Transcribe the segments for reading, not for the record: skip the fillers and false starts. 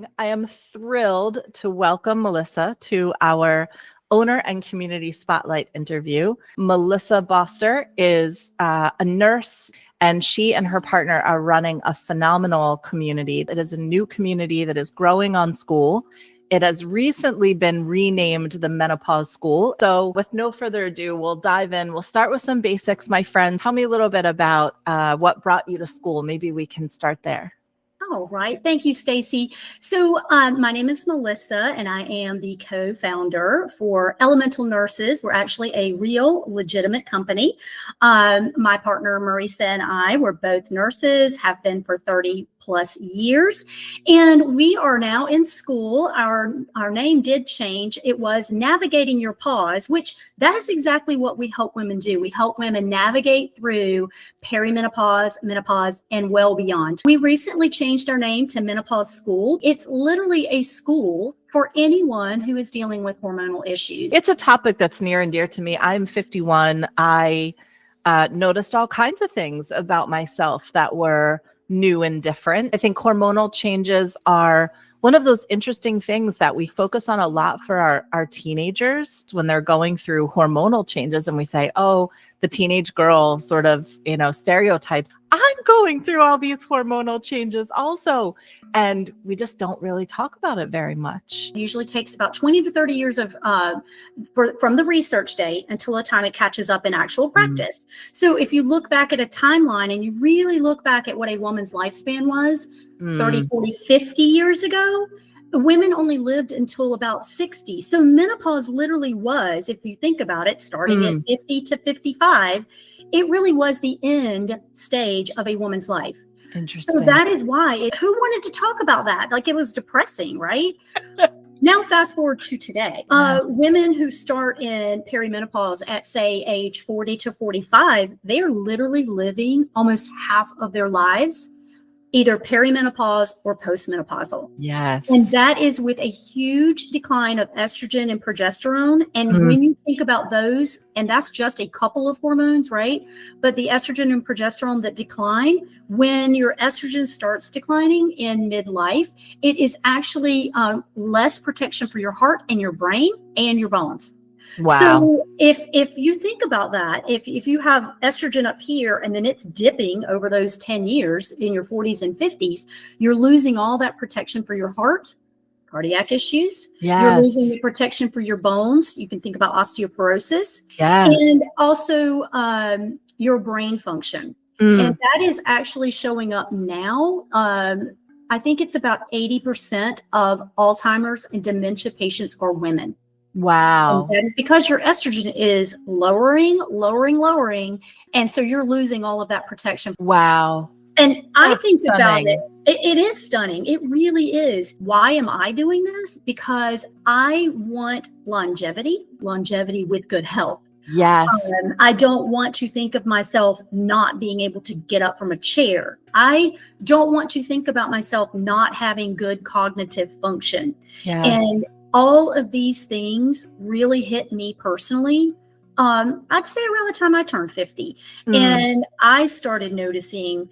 morning. I am thrilled to welcome Melissa to our Owner and Community Spotlight interview. Melissa Boster is a nurse, and she and her partner are running a phenomenal community. It is a new community that is growing on Skool. It has recently been renamed the Menopause Skool. So with no further ado, we'll dive in. We'll start with some basics, my friend. Tell me a little bit about what brought you to Skool. Maybe we can start there. All right. Thank you, Stacy. So my name is Melissa, and I am the co-founder for Elemental Nurses. We're actually a real, legitimate company. My partner, Marisa, and I, we're both nurses, have been for 30 plus years. And we are now in Skool. Our name did change. It was Navigating Your Pause, which that is exactly what we help women do. We help women navigate through perimenopause, menopause, and well beyond. We recently changed our name to Menopause Skool. It's literally a school for anyone who is dealing with hormonal issues. It's a topic that's near and dear to me. I'm 51. I noticed all kinds of things about myself that were new and different. I think hormonal changes are one of those interesting things that we focus on a lot for our teenagers when they're going through hormonal changes, and we say, oh, the teenage girl sort of, stereotypes. I'm going through all these hormonal changes also. And we just don't really talk about it very much. It usually takes about 20 to 30 years of from the research date until the time it catches up in actual practice. So if you look back at a timeline and you really look back at what a woman's lifespan was 30, 40, 50 years ago, women only lived until about 60. So menopause literally was, if you think about it, starting at 50 to 55, it really was the end stage of a woman's life. Interesting. So that is why who wanted to talk about that? Like, it was depressing, right? Now, fast forward to today. Women who start in perimenopause at, say, age 40 to 45, they are literally living almost half of their lives either perimenopause or postmenopausal. Yes. And that is with a huge decline of estrogen and progesterone. And when you think about those, and that's just a couple of hormones, right? But the estrogen and progesterone that decline, when your estrogen starts declining in midlife, it is actually less protection for your heart and your brain and your bones. Wow. So if you think about that, if you have estrogen up here and then it's dipping over those 10 years in your 40s and 50s, you're losing all that protection for your heart, cardiac issues. Yes. You're losing the protection for your bones. You can think about osteoporosis. Yes. And also your brain function. And that is actually showing up now. I think it's about 80% of Alzheimer's and dementia patients are women. Wow. And that is because your estrogen is lowering. And so you're losing all of that protection. Wow. And I That's think stunning. about it. It is stunning. It really is. Why am I doing this? Because I want longevity with good health. Yes. I don't want to think of myself not being able to get up from a chair. I don't want to think about myself not having good cognitive function. Yes. And all of these things really hit me personally. I'd say around the time I turned 50. And I started noticing,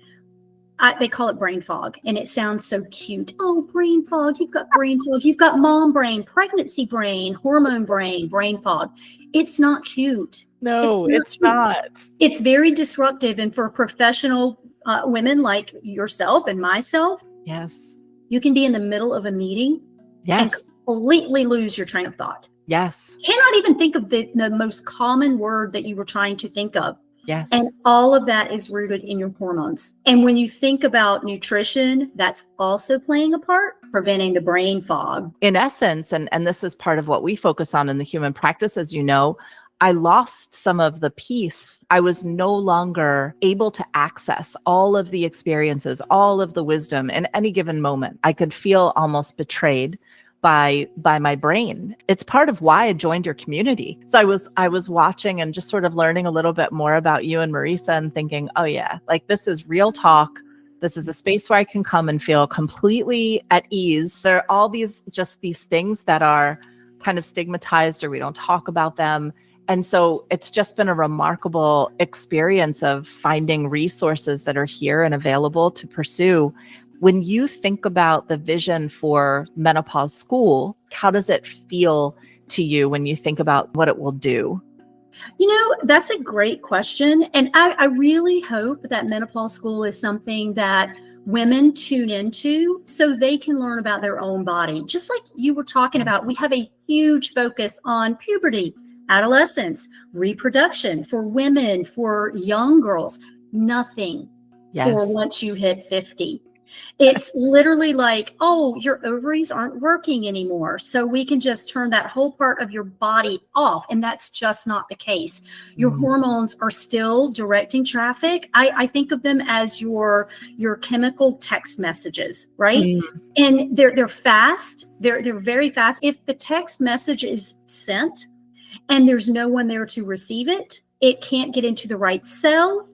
they call it brain fog, and it sounds so cute. Oh, brain fog. You've got brain fog. You've got mom brain, pregnancy brain, hormone brain fog. It's not cute. No, it's not. It's very disruptive. And for professional women like yourself and myself, yes, you can be in the middle of a meeting and completely lose your train of thought. Yes. Cannot even think of the most common word that you were trying to think of. Yes. And all of that is rooted in your hormones. And when you think about nutrition, that's also playing a part, preventing the brain fog. In essence, and this is part of what we focus on in the human practice, as you know, I lost some of the peace. I was no longer able to access all of the experiences, all of the wisdom in any given moment. I could feel almost betrayed by my brain. It's part of why I joined your community. So I was watching and just sort of learning a little bit more about you and Marisa and thinking, oh yeah, like this is real talk. This is a space where I can come and feel completely at ease. There are all these things that are kind of stigmatized or we don't talk about them. And so it's just been a remarkable experience of finding resources that are here and available to pursue. When you think about the vision for Menopause Skool, how does it feel to you when you think about what it will do? That's a great question. And I really hope that Menopause Skool is something that women tune into so they can learn about their own body. Just like you were talking about, we have a huge focus on puberty, adolescence, reproduction for women, for young girls, nothing for Yes. once you hit 50. It's literally like, oh, your ovaries aren't working anymore. So we can just turn that whole part of your body off. And that's just not the case. Your hormones are still directing traffic. I think of them as your chemical text messages, right? Mm. And they're fast. They're very fast. If the text message is sent and there's no one there to receive it, it can't get into the right cell.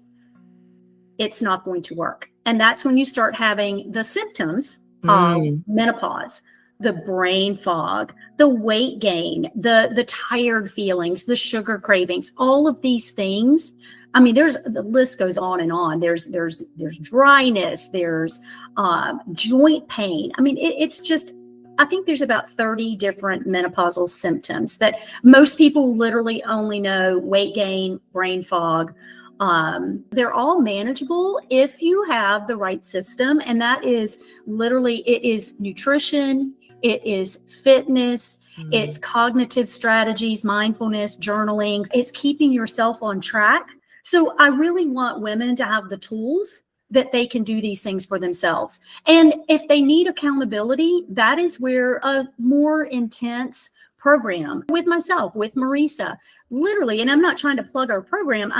It's not going to work. And that's when you start having the symptoms of menopause, the brain fog, the weight gain, the tired feelings, the sugar cravings, all of these things. I mean, the list goes on and on. There's dryness, there's joint pain. I mean, it's just, I think there's about 30 different menopausal symptoms that most people literally only know: weight gain, brain fog. They're all manageable if you have the right system. And that is literally, it is nutrition, it is fitness, it's cognitive strategies, mindfulness, journaling, it's keeping yourself on track. So I really want women to have the tools that they can do these things for themselves. And if they need accountability, that is where a more intense program with myself, with Marisa, literally, and I'm not trying to plug our program.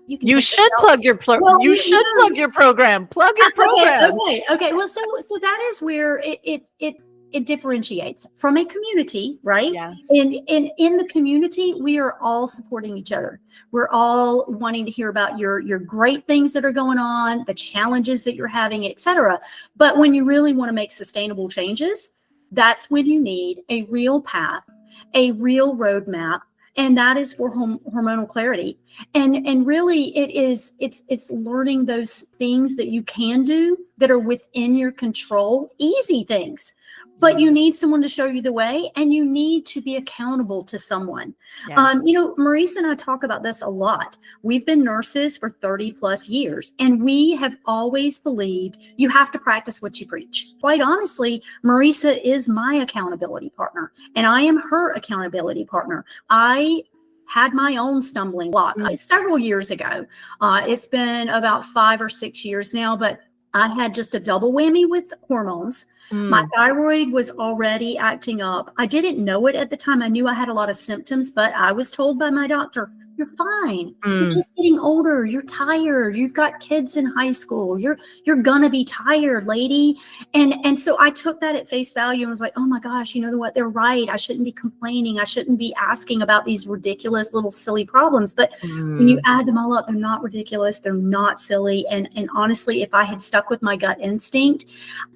You should plug your program. Plug your program. Okay. Well, so that is where it differentiates from a community, right? Yes. And in the community, we are all supporting each other. We're all wanting to hear about your great things that are going on, the challenges that you're having, etc. But when you really want to make sustainable changes, that's when you need a real path, a real roadmap. And that is for hormonal clarity. And really it's learning those things that you can do that are within your control, easy things. But you need someone to show you the way, and you need to be accountable to someone. Yes. Marisa and I talk about this a lot. We've been nurses for 30 plus years, and we have always believed you have to practice what you preach. Quite honestly, Marisa is my accountability partner, and I am her accountability partner. I had my own stumbling block several years ago. It's been about 5 or 6 years now, but I had just a double whammy with hormones. My thyroid was already acting up. I didn't know it at the time. I knew I had a lot of symptoms, but I was told by my doctor, you're fine. You're just getting older. You're tired. You've got kids in high school. You're gonna be tired, lady. And so I took that at face value and was like, oh my gosh, you know what? They're right. I shouldn't be complaining. I shouldn't be asking about these ridiculous little silly problems. But when you add them all up, they're not ridiculous. They're not silly. And honestly, if I had stuck with my gut instinct,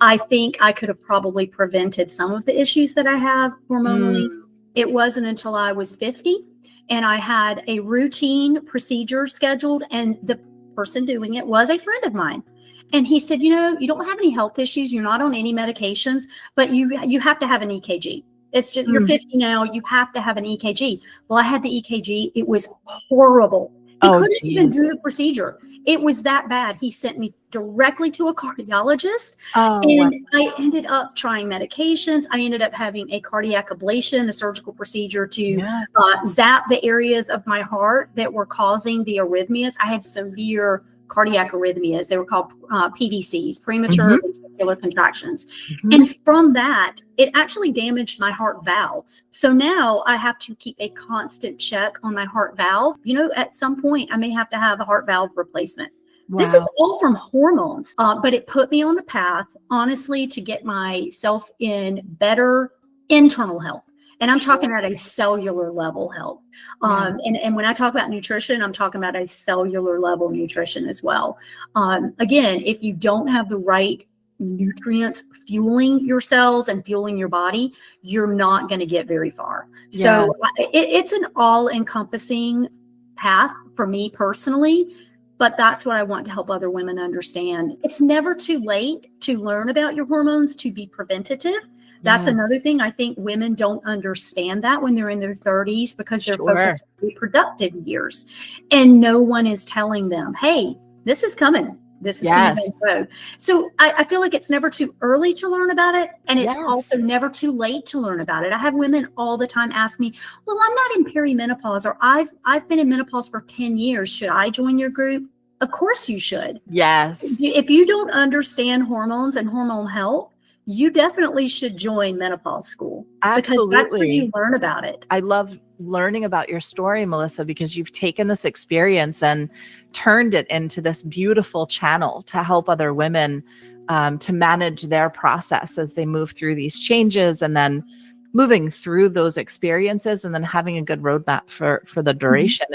I think I could have probably prevented some of the issues that I have hormonally. It wasn't until I was 50 and I had a routine procedure scheduled, and the person doing it was a friend of mine. And he said, you don't have any health issues. You're not on any medications, but you have to have an EKG. It's just, you're 50 now. You have to have an EKG. Well, I had the EKG. It was horrible. He couldn't even do the procedure. It was that bad. He sent me directly to a cardiologist. I ended up trying medications. I ended up having a cardiac ablation, a surgical procedure to zap the areas of my heart that were causing the arrhythmias. I had severe cardiac arrhythmias. They were called PVCs, premature ventricular contractions. And from that, it actually damaged my heart valves. So now I have to keep a constant check on my heart valve. At some point, I may have to have a heart valve replacement. Wow. This is all from hormones, but it put me on the path, honestly, to get myself in better internal health. And I'm talking at a cellular level health. And when I talk about nutrition, I'm talking about a cellular level nutrition as well. Again, if you don't have the right nutrients fueling your cells and fueling your body, you're not going to get very far. So it's an all-encompassing path for me personally. but that's what I want to help other women understand. It's never too late to learn about your hormones, to be preventative. That's another thing. I think women don't understand that when they're in their 30s because they're focused on reproductive years. And no one is telling them, hey, this is coming. This is going to go. So I feel like it's never too early to learn about it. And it's also never too late to learn about it. I have women all the time ask me, well, I'm not in perimenopause, or I've been in menopause for 10 years. Should I join your group? Of course you should. Yes. If you don't understand hormones and hormone health, you definitely should join Menopause School. Absolutely. Because that's where you learn about it. I love learning about your story, Melissa, because you've taken this experience and turned it into this beautiful channel to help other women to manage their process as they move through these changes, and then moving through those experiences and then having a good roadmap for the duration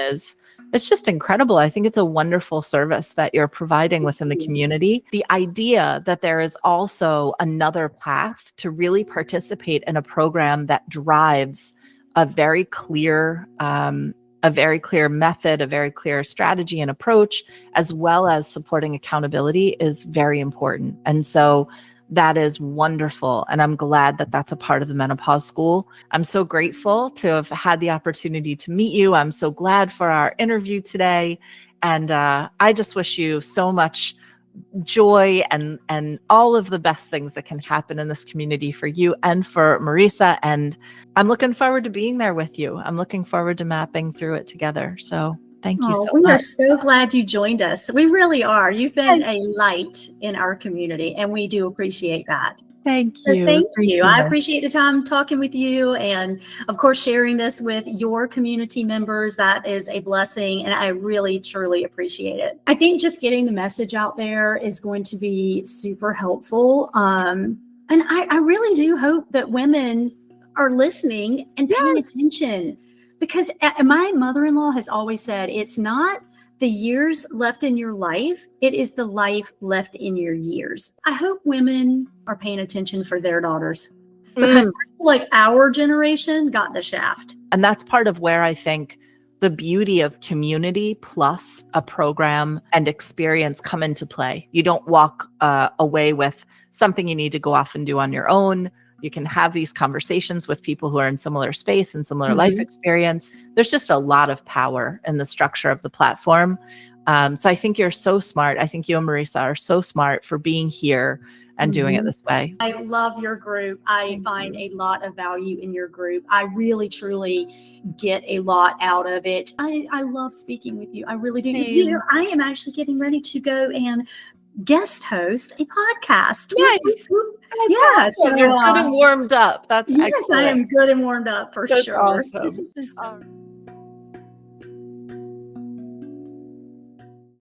it's just incredible. I think it's a wonderful service that you're providing within the community. The idea that there is also another path to really participate in a program that drives a very clear method, a very clear strategy and approach, as well as supporting accountability, is very important. And so that is wonderful. And I'm glad that that's a part of the Menopause School. I'm so grateful to have had the opportunity to meet you. I'm so glad for our interview today. And I just wish you so much joy and all of the best things that can happen in this community for you and for Marisa. And I'm looking forward to being there with you. I'm looking forward to mapping through it together. So thank you so much. We are so glad you joined us. We really are. You've been a light in our community, and we do appreciate that. Thank So you. thank you. I appreciate the time talking with you, and of course, sharing this with your community members. That is a blessing, and I really, truly appreciate it. I think just getting the message out there is going to be super helpful. And I really do hope that women are listening and paying attention. Because my mother-in-law has always said, it's not the years left in your life, it is the life left in your years. I hope women are paying attention for their daughters, because like our generation got the shaft. And that's part of where I think the beauty of community plus a program and experience come into play. You don't walk away with something you need to go off and do on your own. You can have these conversations with people who are in similar space and similar life experience. There's just a lot of power in the structure of the platform. So I think you're so smart. I think you and Marisa are so smart for being here and doing it this way. I love your group. I find a lot of value in your group. I really, truly get a lot out of it. I love speaking with you. I really do. You know, I am actually getting ready to go and guest host a podcast. Yes. Yeah, so you're good and warmed up. That's excellent. I am good and warmed up for That's sure. Awesome.